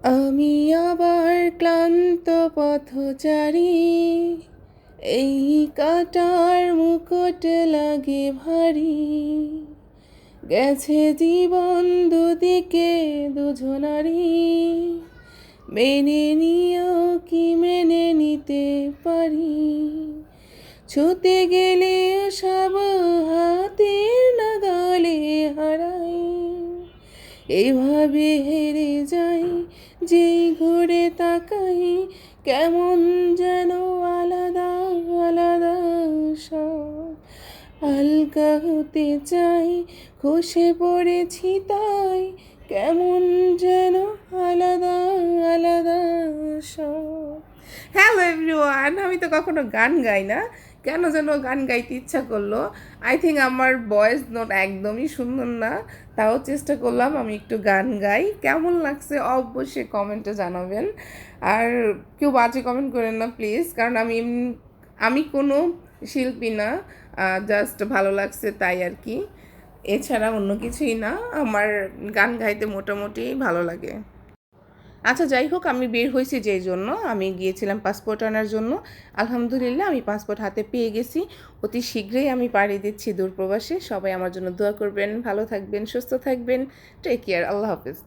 আমি আবার ক্লান্ত পথচারী, এই কাটার মুকুট লাগে ভারী। গেছে জীবন দুদিকে দুজনারই, মেনে নিও কি মেনে নিতে পারি। ছুতে গেলে সব হাতের নাগালে হারাই, এইভাবে হেরে যাই যেই ঘুরে তাকাই। কেমন যেন আলাদা আলাদা সব, হালকা হতে চাই, খসে পড়েছি তাই। কেমন যেন আলাদা আলাদা সব। হ্যালো এভরিওয়ান, আমি তো কখনো গান গাই না, কেন যেন গান গাইতে ইচ্ছা করলো। আই থিঙ্ক আমার ভয়েস নোট একদমই সুন্দর না, তাও চেষ্টা করলাম আমি একটু গান গাই। কেমন লাগছে অবশ্যই কমেন্টে জানাবেন। আর কেউ বাজে কমেন্ট করেন না প্লিজ, কারণ আমি কোনো শিল্পী না, জাস্ট ভালো লাগছে তাই আর কি, এছাড়া অন্য কিছুই না। আমার গান গাইতে মোটামুটি ভালো লাগে। আচ্ছা যাই হোক, আমি বের হয়েছি যেই জন্য, আমি গিয়েছিলাম পাসপোর্ট আনার জন্য। আলহামদুলিল্লাহ আমি পাসপোর্ট হাতে পেয়ে গেছি। অতি শীঘ্রই আমি পাড়ি দিচ্ছি দূরপ্রবাসে। সবাই আমার জন্য দোয়া করবেন, ভালো থাকবেন, সুস্থ থাকবেন। টেক কেয়ার, আল্লাহ হাফেজ।